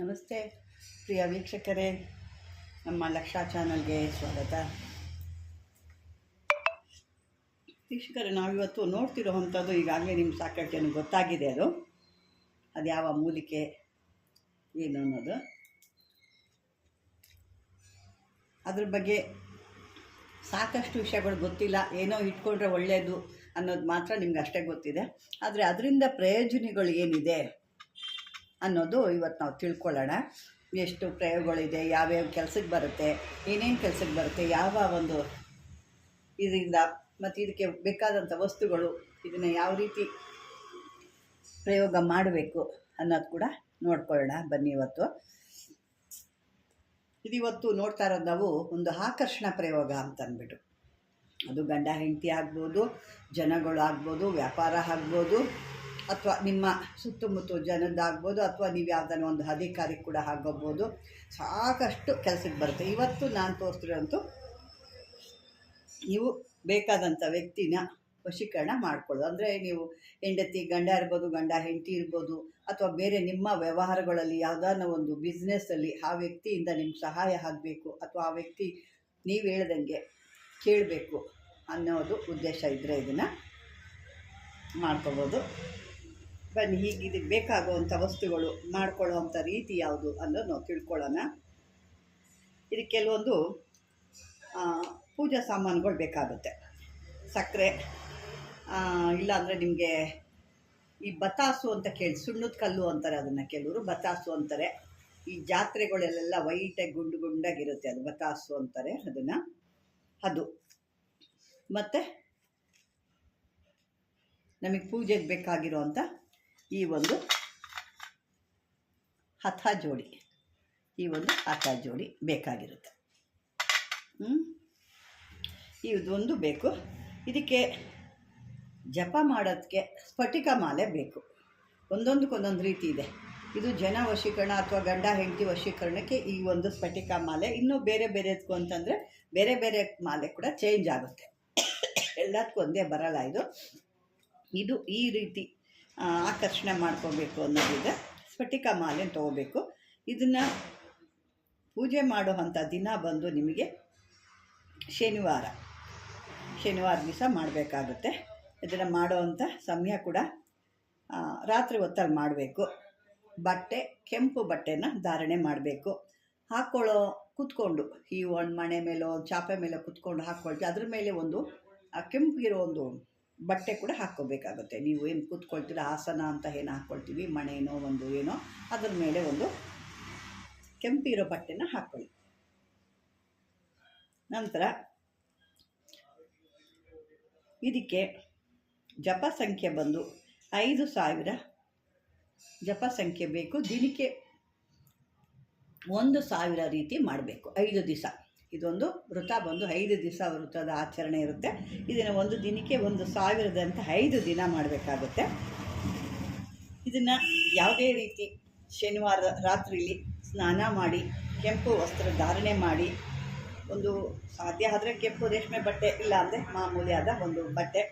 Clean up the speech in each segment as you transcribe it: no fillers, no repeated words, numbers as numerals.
ನಮಸ್ತೆ ಪ್ರಿಯ ವೀಕ್ಷಕರೇ, ನಮ್ಮ ಲಕ್ಷಾ ಚಾನಲ್ಗೆ ಸ್ವಾಗತ. ವೀಕ್ಷಕರೇ, ನಾವಿವತ್ತು ನೋಡ್ತಿರೋವಂಥದ್ದು ಈಗಾಗಲೇ ನಿಮ್ಗೆ ಸಾಕಷ್ಟು ಜನಕ್ಕೆ ಗೊತ್ತಾಗಿದೆ. ಅದು ಯಾವ ಮೂಲಿಕೆ ಏನು ಅನ್ನೋದು, ಅದ್ರ ಬಗ್ಗೆ ಸಾಕಷ್ಟು ವಿಷಯಗಳು ಗೊತ್ತಿಲ್ಲ. ಏನೋ ಇಟ್ಕೊಂಡ್ರೆ ಒಳ್ಳೆಯದು ಅನ್ನೋದು ಮಾತ್ರ ನಿಮ್ಗೆ ಅಷ್ಟೇ ಗೊತ್ತಿದೆ. ಆದರೆ ಅದರಿಂದ ಪ್ರಯೋಜನಗಳು ಏನಿದೆ ಅನ್ನೋದು ಇವತ್ತು ನಾವು ತಿಳ್ಕೊಳ್ಳೋಣ. ಎಷ್ಟು ಪ್ರಯೋಗಗಳಿದೆ, ಯಾವ್ಯಾವ ಕೆಲಸಕ್ಕೆ ಬರುತ್ತೆ, ಏನೇನು ಕೆಲಸಕ್ಕೆ ಬರುತ್ತೆ, ಯಾವ ಒಂದು ಇದರಿಂದ, ಮತ್ತು ಇದಕ್ಕೆ ಬೇಕಾದಂಥ ವಸ್ತುಗಳು, ಇದನ್ನು ಯಾವ ರೀತಿ ಪ್ರಯೋಗ ಮಾಡಬೇಕು ಅನ್ನೋದು ಕೂಡ ನೋಡ್ಕೊಳ್ಳೋಣ ಬನ್ನಿ. ಇವತ್ತು ನೋಡ್ತಾ ಇರೋದು ನಾವು ಒಂದು ಆಕರ್ಷಣ ಪ್ರಯೋಗ ಅಂತ ಅಂದ್ಬಿಟ್ಟು. ಅದು ಗಂಡ ಹೆಂಡತಿ ಆಗ್ಬೋದು, ಜನಗಳು ಆಗ್ಬೋದು, ವ್ಯಾಪಾರ ಆಗ್ಬೋದು, ಅಥವಾ ನಿಮ್ಮ ಸುತ್ತಮುತ್ತ ಜನದ್ದಾಗ್ಬೋದು, ಅಥವಾ ನೀವು ಯಾವುದನ್ನು ಒಂದು ಅಧಿಕಾರಿ ಕೂಡ ಆಗೋಗ್ಬೋದು. ಸಾಕಷ್ಟು ಕೆಲಸಕ್ಕೆ ಬರುತ್ತೆ. ಇವತ್ತು ನಾನು ತೋರಿಸ್ತಿರೋಂತೂ ನೀವು ಬೇಕಾದಂಥ ವ್ಯಕ್ತಿನ ವಶೀಕರಣ ಮಾಡ್ಕೊಳ್ಳೋದು. ಅಂದರೆ ನೀವು ಹೆಂಡತಿ ಗಂಡ ಇರ್ಬೋದು, ಗಂಡ ಹೆಂಡತಿ ಇರ್ಬೋದು, ಅಥವಾ ಬೇರೆ ನಿಮ್ಮ ವ್ಯವಹಾರಗಳಲ್ಲಿ ಯಾವುದಾನ ಒಂದು ಬಿಸ್ನೆಸ್ಸಲ್ಲಿ ಆ ವ್ಯಕ್ತಿಯಿಂದ ನಿಮ್ಗೆ ಸಹಾಯ ಆಗಬೇಕು, ಅಥವಾ ಆ ವ್ಯಕ್ತಿ ನೀವು ಹೇಳ್ದಂಗೆ ಕೇಳಬೇಕು ಅನ್ನೋದು ಉದ್ದೇಶ ಇದ್ದರೆ ಇದನ್ನು ಮಾಡ್ಕೋಬೋದು. ಬನ್ನಿ, ಹೀಗೆ ಇದಕ್ಕೆ ಬೇಕಾಗುವಂಥ ವಸ್ತುಗಳು, ಮಾಡ್ಕೊಳ್ಳೋವಂಥ ರೀತಿ ಯಾವುದು ಅನ್ನೋದು ನಾವು ತಿಳ್ಕೊಳ್ಳೋಣ. ಇದಕ್ಕೆ ಕೆಲವೊಂದು ಪೂಜಾ ಸಾಮಾನುಗಳು ಬೇಕಾಗುತ್ತೆ. ಸಕ್ಕರೆ, ಇಲ್ಲಾಂದರೆ ನಿಮಗೆ ಈ ಬತಾಸು ಅಂತ ಸುಣ್ಣದ ಕಲ್ಲು ಅಂತಾರೆ, ಅದನ್ನು ಕೆಲವರು ಬತಾಸು ಅಂತಾರೆ. ಈ ಜಾತ್ರೆಗಳಲ್ಲೆಲ್ಲ ವೈಟಾಗಿ ಗುಂಡು ಗುಂಡಾಗಿರುತ್ತೆ, ಅದು ಬತಾಸು ಅಂತಾರೆ ಅದನ್ನು. ಅದು ಮತ್ತು ನಮಗೆ ಪೂಜೆಗೆ ಬೇಕಾಗಿರೋವಂಥ ಈ ಒಂದು ಹಥ ಜೋಡಿ, ಬೇಕಾಗಿರುತ್ತೆ. ಇದೊಂದು ಬೇಕು. ಇದಕ್ಕೆ ಜಪ ಮಾಡೋದಕ್ಕೆ ಸ್ಫಟಿಕ ಮಾಲೆ ಬೇಕು. ಒಂದೊಂದಕ್ಕೊಂದೊಂದು ರೀತಿ ಇದೆ. ಇದು ಜನ ವಶೀಕರಣ ಅಥವಾ ಗಂಡ ಹೆಂಡತಿ ವಶೀಕರಣಕ್ಕೆ ಈ ಒಂದು ಸ್ಫಟಿಕ ಮಾಲೆ. ಇನ್ನೂ ಬೇರೆ ಬೇರೆದಕ್ಕೂ ಅಂತಂದರೆ ಬೇರೆ ಬೇರೆ ಮಾಲೆ ಕೂಡ ಚೇಂಜ್ ಆಗುತ್ತೆ. ಎಲ್ಲದಕ್ಕೂ ಒಂದೇ ಬರಲ್ಲ. ಇದು ಈ ರೀತಿ ಆಕರ್ಷಣೆ ಮಾಡ್ಕೋಬೇಕು ಅನ್ನೋದಿದೆ. ಸ್ಫಟಿಕ ಮಾಲೆ ತೊಗೋಬೇಕು. ಇದನ್ನು ಪೂಜೆ ಮಾಡುವಂಥ ದಿನ ಬಂದು ನಿಮಗೆ ಶನಿವಾರ ದಿವಸ ಮಾಡಬೇಕಾಗುತ್ತೆ. ಇದನ್ನು ಮಾಡುವಂಥ ಸಮಯ ಕೂಡ ರಾತ್ರಿ ಹೊತ್ತಲ್ಲಿ ಮಾಡಬೇಕು. ಕೆಂಪು ಬಟ್ಟೆನ ಧಾರಣೆ ಮಾಡಬೇಕು. ಕೂತ್ಕೊಂಡು ಈ ಒಂದು ಮಣೆ ಮೇಲೋ ಚಾಪೆ ಮೇಲೆ ಕೂತ್ಕೊಂಡು ಹಾಕ್ಕೊಳ್ತೀವಿ. ಅದ್ರ ಮೇಲೆ ಒಂದು ಕೆಂಪಿರೋ ಒಂದು ಬಟ್ಟೆ ಕೂಡ ಹಾಕ್ಕೋಬೇಕಾಗುತ್ತೆ. ನೀವು ಏನು ಕೂತ್ಕೊಳ್ತೀರ, ಆಸನ ಅಂತ ಏನು ಹಾಕ್ಕೊಳ್ತೀವಿ, ಮಣೇನೋ ಒಂದು ಏನೋ, ಅದ್ರ ಮೇಲೆ ಒಂದು ಕೆಂಪಿರೋ ಬಟ್ಟೆನ ಹಾಕ್ಕೊಳ್ಳಿ. ನಂತರ ಇದಕ್ಕೆ ಜಪ ಸಂಖ್ಯೆ ಬಂದು 5000 ಜಪ ಸಂಖ್ಯೆ ಬೇಕು. ದಿನಕ್ಕೆ 1000 ರೀತಿ ಮಾಡಬೇಕು. 5 ದಿವಸ ಇದೊಂದು ವೃತ ಬಂದು 5 ದಿವಸ ವೃತದ ಆಚರಣೆ ಇರುತ್ತೆ. ಇದನ್ನು ಒಂದು ದಿನಕ್ಕೆ 1000 ಅಂತ 5 ದಿನ ಮಾಡಬೇಕಾಗುತ್ತೆ. ಇದನ್ನು ಯಾವುದೇ ರೀತಿ ಶನಿವಾರ ರಾತ್ರಿಲಿ ಸ್ನಾನ ಮಾಡಿ, ಕೆಂಪು ವಸ್ತ್ರ ಧಾರಣೆ ಮಾಡಿ, ಒಂದು ಸಾಧ್ಯ ಆದರೆ ಕೆಂಪು ರೇಷ್ಮೆ ಬಟ್ಟೆ, ಇಲ್ಲ ಅಂದರೆ ಮಾಮೂಲಿ ಆದ ಒಂದು ಬಟ್ಟೆ,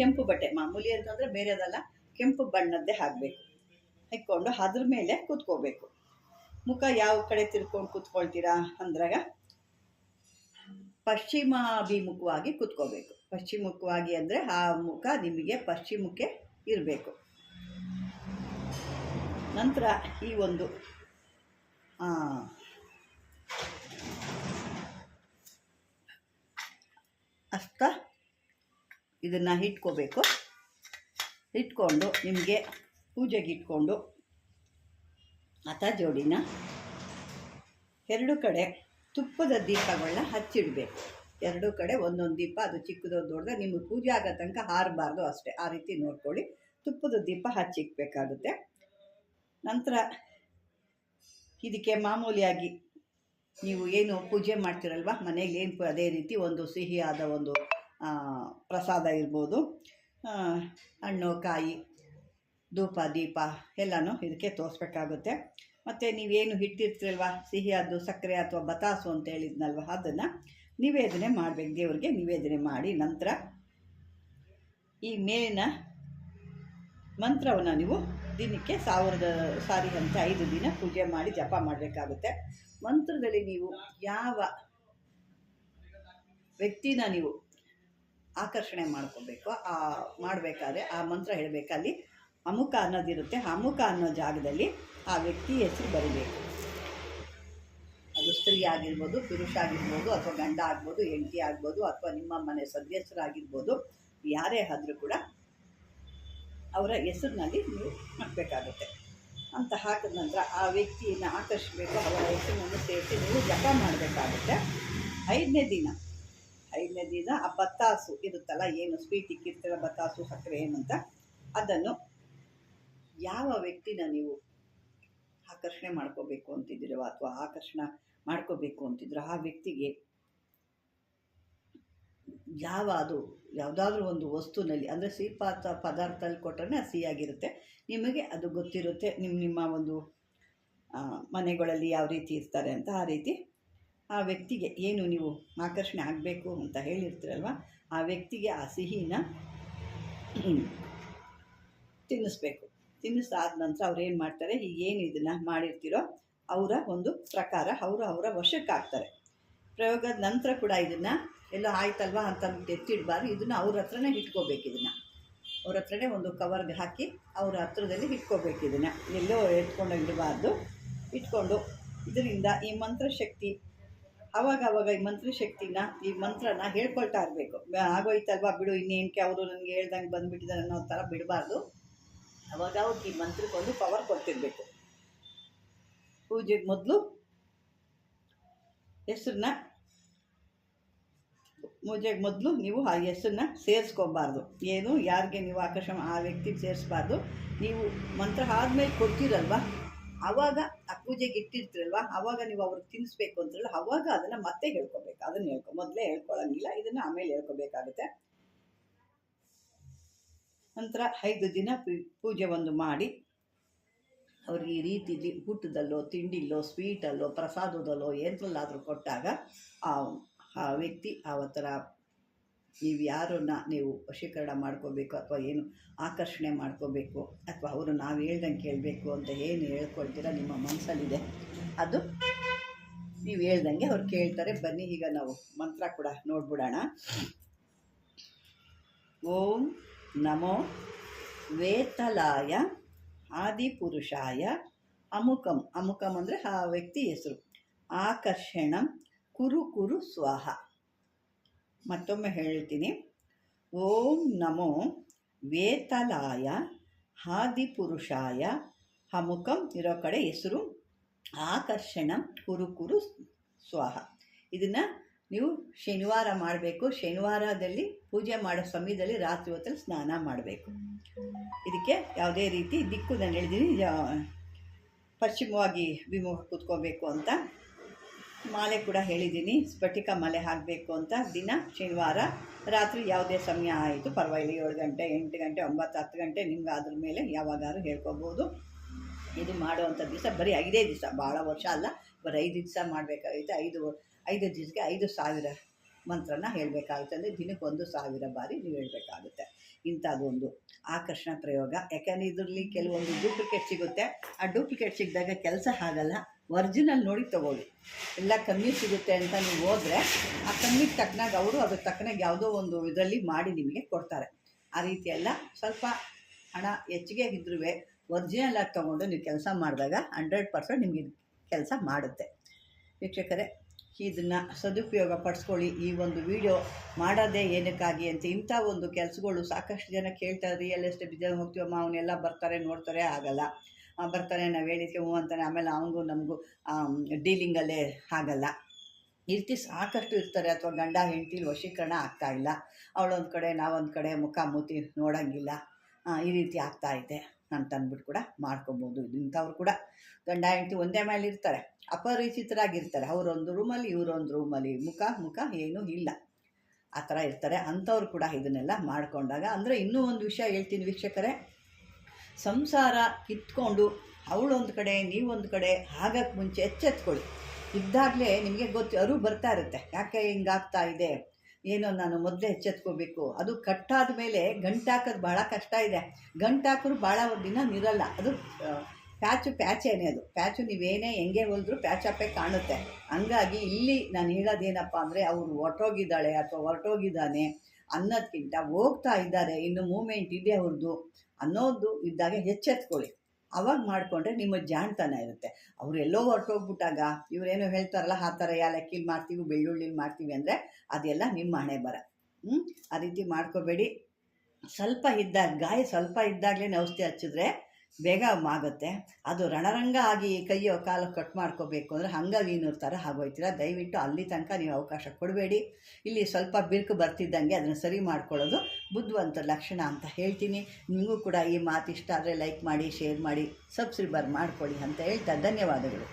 ಕೆಂಪು ಬಟ್ಟೆ, ಮಾಮೂಲಿ ಅಂತಂದರೆ ಬೇರೆದಲ್ಲ, ಕೆಂಪು ಬಣ್ಣದ್ದೇ ಹಾಕಬೇಕು. ಹಾಕ್ಕೊಂಡು ಅದ್ರ ಮೇಲೆ ಕೂತ್ಕೋಬೇಕು. ಮುಖ ಯಾವ ಕಡೆ ತಿರ್ಕೊಂಡು ಕೂತ್ಕೊಳ್ತೀರಾ ಅಂದ್ರಾಗ ಪಶ್ಚಿಮಾಭಿಮುಖವಾಗಿ ಕೂತ್ಕೋಬೇಕು. ಪಶ್ಚಿಮುಖವಾಗಿ ಅಂದರೆ ಆ ಮುಖ ನಿಮಗೆ ಪಶ್ಚಿಮಕ್ಕೆ ಇರಬೇಕು. ನಂತರ ಈ ಒಂದು ಅಷ್ಟ ಇದನ್ನು ಇಟ್ಕೊಂಡು ನಿಮಗೆ ಪೂಜೆಗೆ ಇಟ್ಕೊಂಡು ಹಥ ಜೋಡಿನ 2 ಕಡೆ ತುಪ್ಪದ ದೀಪಗಳನ್ನ ಹಚ್ಚಿಡಬೇಕು. 2 ಕಡೆ ಒಂದೊಂದು ದೀಪ, ಅದು ಚಿಕ್ಕದು ದೊಡ್ಡದು, ನಿಮಗೆ ಪೂಜೆ ಆಗೋ ತನಕ ಹಾರಬಾರ್ದು ಅಷ್ಟೇ. ಆ ರೀತಿ ನೋಡ್ಕೊಳ್ಳಿ. ತುಪ್ಪದ ದೀಪ ಹಚ್ಚಿಕ್ಬೇಕಾಗುತ್ತೆ. ನಂತರ ಇದಕ್ಕೆ ಮಾಮೂಲಿಯಾಗಿ ನೀವು ಏನು ಪೂಜೆ ಮಾಡ್ತಿರಲ್ವ ಮನೆಯಲ್ಲಿ, ಏನು ಅದೇ ರೀತಿ ಒಂದು ಸಿಹಿಯಾದ ಒಂದು ಪ್ರಸಾದ ಇರ್ಬೋದು, ಹಣ್ಣು ಕಾಯಿ ಧೂಪ ದೀಪ ಎಲ್ಲನೂ ಇದಕ್ಕೆ ತೋರಿಸ್ಬೇಕಾಗುತ್ತೆ. ಮತ್ತು ನೀವೇನು ಇಟ್ಟಿರ್ತೀರಲ್ವ ಸಿಹಿಯಾದ್ದು, ಸಕ್ಕರೆ ಅಥವಾ ಬತಾಸು ಅಂತ ಹೇಳಿದ್ನಲ್ವ, ಅದನ್ನು ನಿವೇದನೆ ಮಾಡಬೇಕು. ದೇವರಿಗೆ ನಿವೇದನೆ ಮಾಡಿ ನಂತರ ಈ ಮೇಲಿನ ಮಂತ್ರವನ್ನು ನೀವು ದಿನಕ್ಕೆ 1000 ಸಾರಿ ಅಂತ 5 ದಿನ ಪೂಜೆ ಮಾಡಿ ಜಪ ಮಾಡಬೇಕಾಗುತ್ತೆ. ಮಂತ್ರದಲ್ಲಿ ನೀವು ಯಾವ ವ್ಯಕ್ತಿನ ನೀವು ಆಕರ್ಷಣೆ ಮಾಡ್ಕೋಬೇಕು ಮಾಡಬೇಕಾದ್ರೆ ಆ ಮಂತ್ರ ಹೇಳಬೇಕಲ್ಲಿ ಅಮುಕ ಅನ್ನೋದಿರುತ್ತೆ. ಅಮುಕ ಅನ್ನೋ ಜಾಗದಲ್ಲಿ ಆ ವ್ಯಕ್ತಿ ಹೆಸರು ಬರೀಬೇಕು. ಅದು ಸ್ತ್ರೀ ಆಗಿರ್ಬೋದು, ಪುರುಷ ಆಗಿರ್ಬೋದು, ಅಥವಾ ಗಂಡ ಆಗ್ಬೋದು, ಹೆಂಡತಿ ಆಗ್ಬೋದು, ಅಥವಾ ನಿಮ್ಮ ಮನೆ ಸದಸ್ಯರಾಗಿರ್ಬೋದು, ಯಾರೇ ಆದರೂ ಕೂಡ ಅವರ ಹೆಸರಿನಲ್ಲಿ ನೀವು ಹಾಕಬೇಕಾಗುತ್ತೆ. ಅಂತ ಹಾಕಿದ ನಂತರ ಆ ವ್ಯಕ್ತಿಯನ್ನು ಆಕರ್ಷಿಸಬೇಕು. ಅವರ ಹೆಸರನ್ನು ಸೇರಿಸಿ ನೀವು ಜಪ ಮಾಡಬೇಕಾಗುತ್ತೆ. 5ನೇ ದಿನ ಆ ಬತ್ತಾಸು ಇರುತ್ತಲ್ಲ, ಏನು ಸ್ವೀಟ್ ಇಕ್ಕಿರ್ತೀರ, ಬತ್ತಾಸು ಸಕ್ಕರೆ ಏನಂತ, ಅದನ್ನು ಯಾವ ವ್ಯಕ್ತಿನ ನೀವು ಆಕರ್ಷಣೆ ಮಾಡ್ಕೋಬೇಕು ಅಂತಿದ್ದೀರೋ ಅಥವಾ ಆಕರ್ಷಣೆ ಮಾಡ್ಕೋಬೇಕು ಅಂತಿದ್ರು ಆ ವ್ಯಕ್ತಿಗೆ ಯಾವುದಾದ್ರೂ ಒಂದು ವಸ್ತುವಿನಲ್ಲಿ, ಅಂದರೆ ಸಿಹಿ ಪದಾರ್ಥದಲ್ಲಿ ಕೊಟ್ಟರೆ ಸಿಹಿಯಾಗಿರುತ್ತೆ. ನಿಮಗೆ ಅದು ಗೊತ್ತಿರುತ್ತೆ, ನಿಮ್ಮ ಒಂದು ಮನೆಗಳಲ್ಲಿ ಯಾವ ರೀತಿ ಇರ್ತಾರೆ ಅಂತ. ಆ ರೀತಿ ಆ ವ್ಯಕ್ತಿಗೆ ಏನು ನೀವು ಆಕರ್ಷಣೆ ಆಗಬೇಕು ಅಂತ ಹೇಳಿರ್ತೀರಲ್ವ, ಆ ವ್ಯಕ್ತಿಗೆ ಆ ಸಿಹಿನ ತಿನ್ನಿಸ್ಬೇಕು. ತಿನ್ನಿಸಾದ ನಂತರ ಅವ್ರು ಏನು ಮಾಡ್ತಾರೆ, ಏನು ಇದನ್ನು ಮಾಡಿರ್ತೀರೋ ಅವರ ಒಂದು ಪ್ರಕಾರ ಅವರ ವಶಕ್ಕಾಗ್ತಾರೆ. ಪ್ರಯೋಗದ ನಂತರ ಕೂಡ ಇದನ್ನು ಎಲ್ಲ ಆಯ್ತಲ್ವ ಅಂತ ಎತ್ತಿಡಬಾರ್ದು. ಇದನ್ನು ಅವ್ರ ಹತ್ರನೇ ಇಟ್ಕೋಬೇಕು. ಇದನ್ನು ಅವ್ರ ಹತ್ರನೇ ಒಂದು ಕವರ್ಗೆ ಹಾಕಿ ಅವ್ರ ಹತ್ರದಲ್ಲಿ ಇಟ್ಕೋಬೇಕು. ಇದನ್ನು ಎಲ್ಲೋ ಎತ್ಕೊಂಡು ಇಡಬಾರ್ದು. ಇಟ್ಕೊಂಡು ಇದರಿಂದ ಈ ಮಂತ್ರಶಕ್ತಿ ಆವಾಗ ಈ ಮಂತ್ರಶಕ್ತಿನ, ಈ ಮಂತ್ರನ ಹೇಳ್ಕೊಳ್ತಾ ಇರಬೇಕು. ಆಗೋಯ್ತಲ್ವ ಬಿಡು, ಇನ್ನೇನಕ್ಕೆ ಅವರು ನನಗೆ ಹೇಳ್ದಂಗೆ ಬಂದುಬಿಟ್ಟಿದ್ದಾರೆ ಅನ್ನೋ ಥರ ಬಿಡಬಾರ್ದು. ಅವಾಗ ಅವ್ರಿಗೆ ಈ ಮಂತ್ರಕ್ಕೊಂದು ಪವರ್ ಕೊಡ್ತಿರ್ಬೇಕು. ಪೂಜೆಗೆ ಮೊದಲು ನೀವು ಆ ಹೆಸರನ್ನ ಸೇರಿಸ್ಕೊಬಾರ್ದು. ಏನು ಯಾರಿಗೆ ನೀವು ಆಕರ್ಷಣೆ ಆ ವ್ಯಕ್ತಿಗೆ ಸೇರಿಸ್ಬಾರ್ದು. ನೀವು ಮಂತ್ರ ಆದಮೇಲೆ ಕೊಡ್ತೀರಲ್ವ, ಆವಾಗ ಆ ಪೂಜೆಗೆ ಇಟ್ಟಿರ್ತೀರಲ್ವ, ಆವಾಗ ನೀವು ಅವ್ರಿಗೆ ತಿನ್ನಿಸ್ಬೇಕು ಅಂತಾರಲ್ಲ, ಆವಾಗ ಅದನ್ನು ಮತ್ತೆ ಹೇಳ್ಕೊಬೇಕು. ಅದನ್ನು ಮೊದಲೇ ಹೇಳ್ಕೊಳ್ಳೋಂಗಿಲ್ಲ, ಇದನ್ನು ಆಮೇಲೆ ಹೇಳ್ಕೊಬೇಕಾಗುತ್ತೆ. ನಂತರ 5 ದಿನ ಪೂಜೆ ಒಂದು ಮಾಡಿ ಅವ್ರಿಗೆ ಈ ರೀತಿ ಊಟದಲ್ಲೋ, ತಿಂಡಿಲ್ಲೋ, ಸ್ವೀಟಲ್ಲೋ, ಪ್ರಸಾದದಲ್ಲೋ ಏನರಲ್ಲಾದರೂ ಕೊಟ್ಟಾಗ ಆ ವ್ಯಕ್ತಿ ಥರ ನೀವು ಯಾರನ್ನ ನೀವು ವಶೀಕರಣ ಮಾಡ್ಕೋಬೇಕು ಅಥವಾ ಏನು ಆಕರ್ಷಣೆ ಮಾಡ್ಕೋಬೇಕು ಅಥವಾ ಅವರು ನಾವು ಹೇಳ್ದಂಗೆ ಕೇಳಬೇಕು ಅಂತ ಏನು ಹೇಳ್ಕೊಳ್ತೀರ ನಿಮ್ಮ ಮನಸ್ಸಲ್ಲಿದೆ, ಅದು ನೀವು ಹೇಳ್ದಂಗೆ ಅವ್ರು ಕೇಳ್ತಾರೆ. ಬನ್ನಿ ಈಗ ನಾವು ಮಂತ್ರ ಕೂಡ ನೋಡ್ಬಿಡೋಣ. ಓಂ ನಮೋ ವೇತಲಾಯ ಆದಿಪುರುಷಾಯ ಅಮುಕಂ. ಅಮುಕಂ ಅಂದರೆ ಆ ವ್ಯಕ್ತಿ ಹೆಸರು. ಆಕರ್ಷಣಂ ಕುರು ಸ್ವಾಹ. ಮತ್ತೊಮ್ಮೆ ಹೇಳ್ತೀನಿ. ಓಂ ನಮೋ ವೇತಲಾಯ ಆದಿಪುರುಷಾಯ ಅಮುಕಂ ಇರೋ ಕಡೆ ಹೆಸರು ಆಕರ್ಷಣಂ ಕುರು ಸ್ವಾಹ. ಇದನ್ನು ನೀವು ಶನಿವಾರ ಮಾಡಬೇಕು. ಶನಿವಾರದಲ್ಲಿ ಪೂಜೆ ಮಾಡೋ ಸಮಯದಲ್ಲಿ ರಾತ್ರಿ ಹೊತ್ತಲ್ಲಿ ಸ್ನಾನ ಮಾಡಬೇಕು. ಇದಕ್ಕೆ ಯಾವುದೇ ರೀತಿ ದಿಕ್ಕು ನಾನು ಹೇಳಿದ್ದೀನಿ, ಪಶ್ಚಿಮವಾಗಿ ವಿಮುಖ ಕೂತ್ಕೋಬೇಕು ಅಂತ. ಮಾಲೆ ಕೂಡ ಹೇಳಿದ್ದೀನಿ, ಸ್ಫಟಿಕ ಮಾಲೆ ಹಾಕಬೇಕು ಅಂತ. ದಿನ ಶನಿವಾರ ರಾತ್ರಿ ಯಾವುದೇ ಸಮಯ ಆಯಿತು ಪರವಾಗಿಲ್ಲ, 7 ಗಂಟೆ, 8 ಗಂಟೆ, 9, 10 ಗಂಟೆ ನಿಮ್ಗೆ ಅದ್ರ ಮೇಲೆ ಯಾವಾಗಾದ್ರೂ ಹೇಳ್ಕೊಬೋದು. ಇದು ಮಾಡುವಂಥ ದಿವಸ ಬರೀ 5 ದಿವಸ, ಭಾಳ ವರ್ಷ ಅಲ್ಲ, ಬರೀ 5 ದಿವಸ ಮಾಡಬೇಕಾಗುತ್ತೆ. 5 ದಿವಸಕ್ಕೆ 5000 ಮಂತ್ರನ ಹೇಳಬೇಕಾಗುತ್ತೆ. ಅಂದರೆ ದಿನಕ್ಕೆ 1000 ಬಾರಿ ನೀವು ಹೇಳಬೇಕಾಗುತ್ತೆ. ಇಂಥದ್ದೊಂದು ಆಕರ್ಷಣಾ ಪ್ರಯೋಗ. ಯಾಕೆಂದರೆ ಇದರಲ್ಲಿ ಕೆಲವೊಂದು ಡೂಪ್ಲಿಕೇಟ್ ಸಿಗುತ್ತೆ. ಆ ಡೂಪ್ಲಿಕೇಟ್ ಸಿಕ್ಕಿದಾಗ ಕೆಲಸ ಆಗಲ್ಲ. ಒರಿಜಿನಲ್ ನೋಡಿ ತೊಗೊಳ್ಳಿ. ಎಲ್ಲ ಕಮ್ಮಿ ಸಿಗುತ್ತೆ ಅಂತ ನೀವು ಹೋದರೆ ಆ ಕಮ್ಮಿಗೆ ತಕ್ಕನಾಗ ಅವರು ಅದಕ್ಕೆ ತಕ್ಕನಾಗ ಯಾವುದೋ ಒಂದು ಇದರಲ್ಲಿ ಮಾಡಿ ನಿಮಗೆ ಕೊಡ್ತಾರೆ. ಆ ರೀತಿ ಎಲ್ಲ ಸ್ವಲ್ಪ ಹಣ ಹೆಚ್ಚಿಗೆ ಇದ್ರೂ ಒರಿಜಿನಲ್ ಆಗಿ ತೊಗೊಂಡು ನೀವು ಕೆಲಸ ಮಾಡಿದಾಗ 100% ನಿಮಗೆ ಕೆಲಸ ಮಾಡುತ್ತೆ. ವೀಕ್ಷಕರೇ, ಇದನ್ನು ಸದುಪಯೋಗ ಪಡಿಸ್ಕೊಳ್ಳಿ. ಈ ಒಂದು ವಿಡಿಯೋ ಮಾಡೋದೇ ಏನಕ್ಕಾಗಿ ಅಂತ. ಇಂಥ ಒಂದು ಕೆಲಸಗಳು ಸಾಕಷ್ಟು ಜನ ಕೇಳ್ತಾರೆ. ರಿಯಲ್ ಎಸ್ಟೇಟ್ ಬಿಸ್ನೆಸ್ ಹೋಗ್ತೀವಮ್ಮ, ಅವನ್ನೆಲ್ಲ ಬರ್ತಾರೆ ನೋಡ್ತಾರೆ, ಆಗಲ್ಲ. ಬರ್ತಾರೆ, ನಾವು ಹೇಳಿದ್ಕೆ ಹ್ಞೂ ಅಂತಾನೆ, ಆಮೇಲೆ ಅವನಿಗೂ ನಮಗೂ ಡೀಲಿಂಗಲ್ಲೇ ಆಗಲ್ಲ. ಈ ರೀತಿ ಸಾಕಷ್ಟು ಇರ್ತಾರೆ. ಅಥವಾ ಗಂಡ ಹೆಂಡತಿಲಿ ವಶೀಕರಣ ಆಗ್ತಾಯಿಲ್ಲ, ಅವಳೊಂದು ಕಡೆ ನಾವೊಂದು ಕಡೆ ಮುಖ ಮೂತಿ ನೋಡೋಂಗಿಲ್ಲ, ಈ ರೀತಿ ಆಗ್ತಾಯಿದೆ ಅಂತ ಅಂದ್ಬಿಟ್ಟು ಕೂಡ ಮಾಡ್ಕೊಬೋದು. ಇಂಥವ್ರು ಕೂಡ ಗಂಡ ಹೆಂಡತಿ ಒಂದೇ ಮೇಲೆ ಇರ್ತಾರೆ, ಅಪರಿಚಿತರಾಗಿರ್ತಾರೆ. ಅವರೊಂದು ರೂಮಲ್ಲಿ ಇವರೊಂದು ರೂಮಲ್ಲಿ, ಮುಖ ಏನೂ ಇಲ್ಲ, ಆ ಥರ ಇರ್ತಾರೆ. ಅಂಥವ್ರು ಕೂಡ ಇದನ್ನೆಲ್ಲ ಮಾಡಿಕೊಂಡಾಗ, ಅಂದರೆ ಇನ್ನೂ ಒಂದು ವಿಷಯ ಹೇಳ್ತೀನಿ ವೀಕ್ಷಕರೇ, ಸಂಸಾರ ಕಿತ್ಕೊಂಡು ಅವಳೊಂದು ಕಡೆ ನೀವೊಂದು ಕಡೆ ಆಗಕ್ಕೆ ಮುಂಚೆ ಎಚ್ಚೆತ್ಕೊಳ್ಳಿ. ಇದ್ದಾಗಲೇ ನಿಮಗೆ ಅರಿವು ಬರ್ತಾ ಇರುತ್ತೆ, ಯಾಕೆ ಹಿಂಗಾಗ್ತಾ ಇದೆ, ಏನೋ ನಾನು ಮೊದಲೇ ಎಚ್ಚೆತ್ಕೋಬೇಕು. ಅದು ಕಟ್ಟಾದ ಮೇಲೆ ಗಂಟಾಕೋದು ಭಾಳ ಕಷ್ಟ ಇದೆ. ಗಂಟಾಕಿದ್ರು ಭಾಳ ದಿನ ನಿರಲ್ಲ. ಅದು ಪ್ಯಾಚೇನೆ. ಅದು ಪ್ಯಾಚು ನೀವೇನೇ ಹೆಂಗೆ ಹೊಲಿದ್ರೂ ಪ್ಯಾಚಪ್ಪೇ ಕಾಣುತ್ತೆ. ಹಂಗಾಗಿ ಇಲ್ಲಿ ನಾನು ಹೇಳೋದೇನಪ್ಪ ಅಂದರೆ ಅವರು ಹೊರಟೋಗಿದ್ದಾಳೆ ಅಥವಾ ಹೊರಟೋಗಿದ್ದಾನೆ ಅನ್ನೋದಕ್ಕಿಂತ ಹೋಗ್ತಾ ಇದ್ದಾರೆ, ಇನ್ನು ಮೂಮೆಂಟ್ ಇದೆ ಅವ್ರದ್ದು ಅನ್ನೋದು ಇದ್ದಾಗ ಎಚ್ಚೆತ್ಕೊಳ್ಳಿ. ಅವಾಗ ಮಾಡಿಕೊಂಡ್ರೆ ನಿಮ್ಮ ಜಾಣತನ ಇರುತ್ತೆ. ಅವರೆಲ್ಲೋ ಹೊರಟೋಗ್ಬಿಟ್ಟಾಗ ಇವರೇನೋ ಹೇಳ್ತಾರಲ್ಲ ಆ ಥರ ಯಾಲಕ್ಕಿಲಿ ಮಾಡ್ತೀವಿ, ಬೆಳ್ಳುಳ್ಳಿಲಿ ಮಾಡ್ತೀವಿ ಅಂದರೆ ಅದೆಲ್ಲ ನಿಮ್ಮ ಹಣೆ ಬರ. ಆ ರೀತಿ ಮಾಡ್ಕೋಬೇಡಿ. ಸ್ವಲ್ಪ ಇದ್ದಾಗ ಗಾಯ ಸ್ವಲ್ಪ ಇದ್ದಾಗಲೇ ಔಷಧಿ ಹಚ್ಚಿದ್ರೆ ಬೇಗ ಆಗುತ್ತೆ. ಅದು ರಣರಂಗ ಆಗಿ ಕೈಯೋ ಕಾಲು ಕಟ್ ಮಾಡ್ಕೋಬೇಕು ಅಂದರೆ ಹಂಗವೀನೂರು ಥರ ಆಗೋಯ್ತೀರ. ದಯವಿಟ್ಟು ಅಲ್ಲಿ ತನಕ ನೀವು ಅವಕಾಶ ಕೊಡಬೇಡಿ. ಇಲ್ಲಿ ಸ್ವಲ್ಪ ಬಿರುಕು ಬರ್ತಿದ್ದಂಗೆ ಅದನ್ನು ಸರಿ ಮಾಡ್ಕೊಳ್ಳೋದು ಬುದ್ಧಿವಂತರ ಲಕ್ಷಣ ಅಂತ ಹೇಳ್ತೀನಿ. ನಿಮಗೂ ಕೂಡ ಈ ಮಾತು ಇಷ್ಟ ಆದರೆ ಲೈಕ್ ಮಾಡಿ, ಶೇರ್ ಮಾಡಿ, ಸಬ್ಸ್ಕ್ರೈಬರ್ ಮಾಡ್ಕೊಳ್ಳಿ ಅಂತ ಹೇಳ್ತಾ ಧನ್ಯವಾದಗಳು.